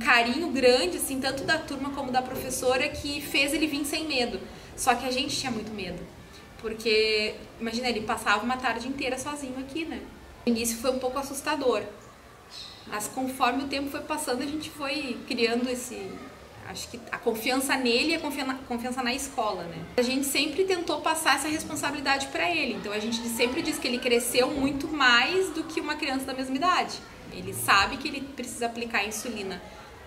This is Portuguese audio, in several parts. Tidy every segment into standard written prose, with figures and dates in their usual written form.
carinho grande, assim, tanto da turma como da professora, que fez ele vir sem medo. Só que a gente tinha muito medo, porque, imagina, ele passava uma tarde inteira sozinho aqui, né? No início foi um pouco assustador, mas conforme o tempo foi passando, a gente foi criando acho que a confiança nele e a confiança na escola, né? A gente sempre tentou passar essa responsabilidade para ele, então a gente sempre diz que ele cresceu muito mais do que uma criança da mesma idade. Ele sabe que ele precisa aplicar insulina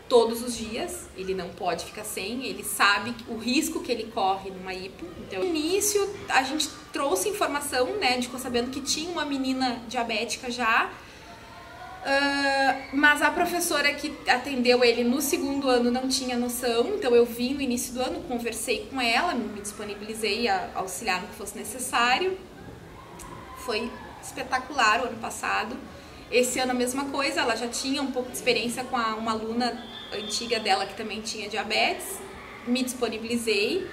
todos os dias, ele não pode ficar sem, ele sabe o risco que ele corre numa hipo. Então, no início, a gente trouxe informação, né, a gente ficou sabendo que tinha uma menina diabética já, mas a professora que atendeu ele no segundo ano não tinha noção, então eu vim no início do ano, conversei com ela, me disponibilizei a auxiliar no que fosse necessário. Foi espetacular o ano passado. Esse ano a mesma coisa, ela já tinha um pouco de experiência com uma aluna antiga dela que também tinha diabetes, me disponibilizei.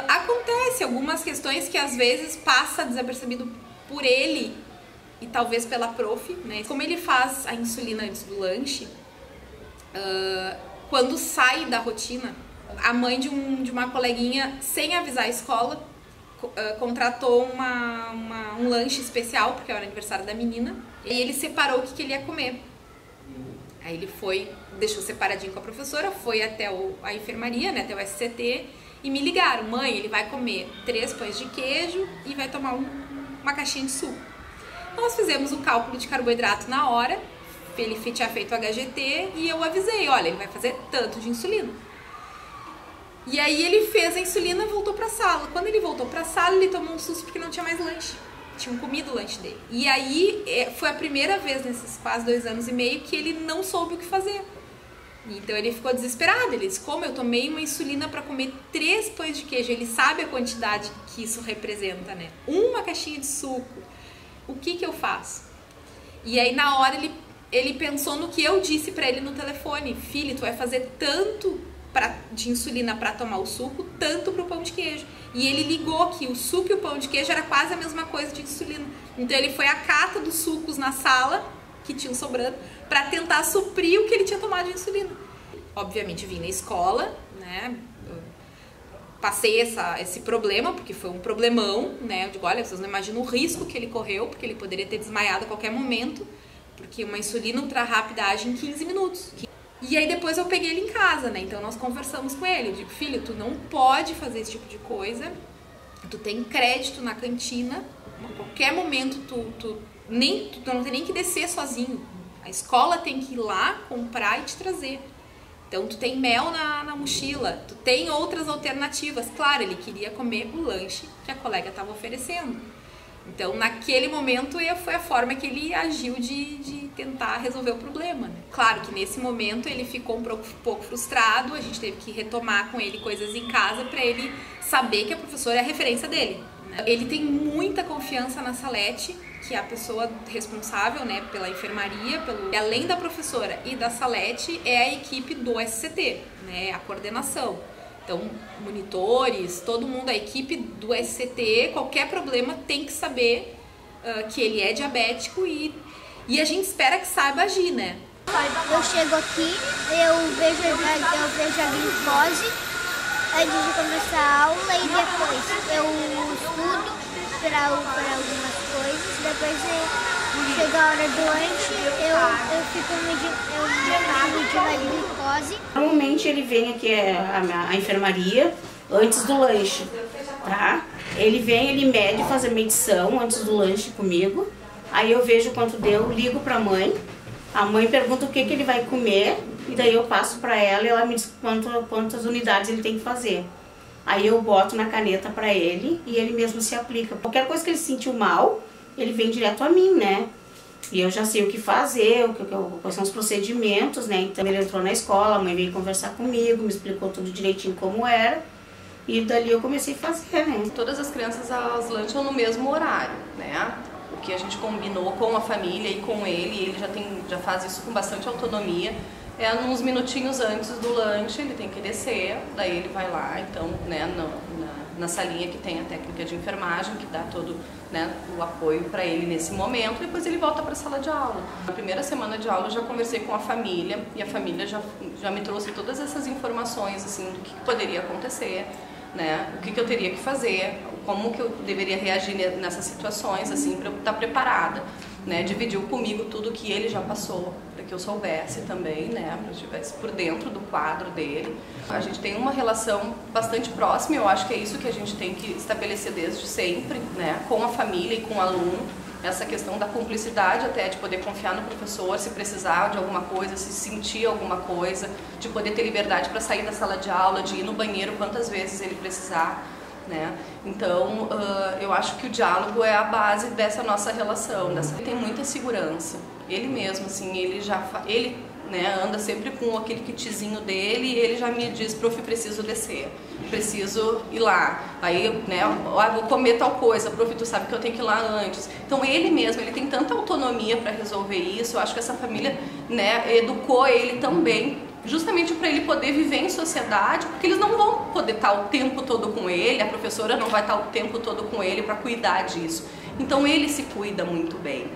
Acontece algumas questões que às vezes passa desapercebido por ele e talvez pela prof, né? Como ele faz a insulina antes do lanche, quando sai da rotina, a mãe de uma coleguinha, sem avisar a escola, contratou um lanche especial, porque era o aniversário da menina, e ele separou o que ele ia comer. Aí ele deixou separadinho com a professora, foi até a enfermaria, né, até o SCT, e me ligaram: mãe, ele vai comer 3 pães de queijo e vai tomar uma caixinha de suco. Nós fizemos o cálculo de carboidrato na hora, ele tinha feito o HGT, e eu avisei: olha, ele vai fazer tanto de insulina. E aí ele fez a insulina e voltou pra sala. Quando ele voltou pra sala, ele tomou um susto porque não tinha mais lanche. Tinham comido o lanche dele. E aí foi a primeira vez nesses quase 2 anos e meio que ele não soube o que fazer. Então ele ficou desesperado. Ele disse: como eu tomei uma insulina para comer 3 pães de queijo? Ele sabe a quantidade que isso representa, né? Uma caixinha de suco. O que eu faço? E aí na hora ele pensou no que eu disse pra ele no telefone: filho, tu vai fazer tanto de insulina para tomar o suco, tanto pro pão de queijo. E ele ligou que o suco e o pão de queijo era quase a mesma coisa de insulina. Então ele foi à cata dos sucos na sala, que tinham sobrando, para tentar suprir o que ele tinha tomado de insulina. Obviamente vim na escola, né, passei esse problema, porque foi um problemão, né, eu digo: olha, vocês não imaginam o risco que ele correu, porque ele poderia ter desmaiado a qualquer momento, porque uma insulina ultra rápida age em 15 minutos. E aí depois eu peguei ele em casa, né? Então nós conversamos com ele. Eu digo: filho, tu não pode fazer esse tipo de coisa. Tu tem crédito na cantina. A qualquer momento tu não tem nem que descer sozinho. A escola tem que ir lá comprar e te trazer. Então tu tem mel na mochila. Tu tem outras alternativas. Claro, ele queria comer o lanche que a colega estava oferecendo. Então, naquele momento, foi a forma que ele agiu de tentar resolver o problema, né? Claro que nesse momento ele ficou um pouco frustrado, a gente teve que retomar com ele coisas em casa para ele saber que a professora é a referência dele, né? Ele tem muita confiança na Salete, que é a pessoa responsável, né, pela enfermaria, além da professora e da Salete, é a equipe do SCT, né, a coordenação. Então, monitores, todo mundo, a equipe do SCT, qualquer problema tem que saber que ele é diabético e a gente espera que saiba agir, né? Eu chego aqui, eu vejo a glicose antes de começar a aula e depois eu estudo para algumas coisas, depois chega a hora do lanche, eu fico medindo a glicose. Normalmente ele vem aqui a enfermaria antes do lanche, tá? Ele vem, ele mede, faz a medição antes do lanche comigo. Aí eu vejo quanto deu, ligo pra mãe. A mãe pergunta o que ele vai comer e daí eu passo pra ela e ela me diz quantas unidades ele tem que fazer. Aí eu boto na caneta pra ele e ele mesmo se aplica. Qualquer coisa que ele sentiu mal, ele vem direto a mim, né? E eu já sei o que fazer, quais são os procedimentos, né? Então ele entrou na escola, a mãe veio conversar comigo, me explicou tudo direitinho como era. E dali eu comecei a fazer, né? Todas as crianças, elas lancham no mesmo horário, né? O que a gente combinou com a família e com ele já faz isso com bastante autonomia. É uns minutinhos antes do lanche, ele tem que descer, daí ele vai lá, então, né, na salinha que tem a técnica de enfermagem, que dá todo, né, o apoio para ele nesse momento, depois ele volta para a sala de aula. Na primeira semana de aula eu já conversei com a família, e a família já me trouxe todas essas informações assim, do que poderia acontecer, né, o que eu teria que fazer, como que eu deveria reagir nessas situações, assim, para eu estar preparada. Né, dividiu comigo tudo que ele já passou, para que eu soubesse também, né, para que eu estivesse por dentro do quadro dele. A gente tem uma relação bastante próxima, eu acho que é isso que a gente tem que estabelecer desde sempre, né, com a família e com o aluno. Essa questão da cumplicidade até, de poder confiar no professor, se precisar de alguma coisa, se sentir alguma coisa, de poder ter liberdade para sair da sala de aula, de ir no banheiro quantas vezes ele precisar. Né? Então, eu acho que o diálogo é a base dessa nossa relação. Ele tem muita segurança. Ele mesmo, assim, ele né, anda sempre com aquele kitzinho dele e ele já me diz, prof, preciso descer, preciso ir lá. Aí, né, vou comer tal coisa, prof, tu sabe que eu tenho que ir lá antes. Então, ele mesmo, ele tem tanta autonomia para resolver isso. Eu acho que essa família, né, educou ele também, justamente para ele poder viver em sociedade, porque eles não vão poder estar o tempo todo com ele, a professora não vai estar o tempo todo com ele para cuidar disso. Então ele se cuida muito bem.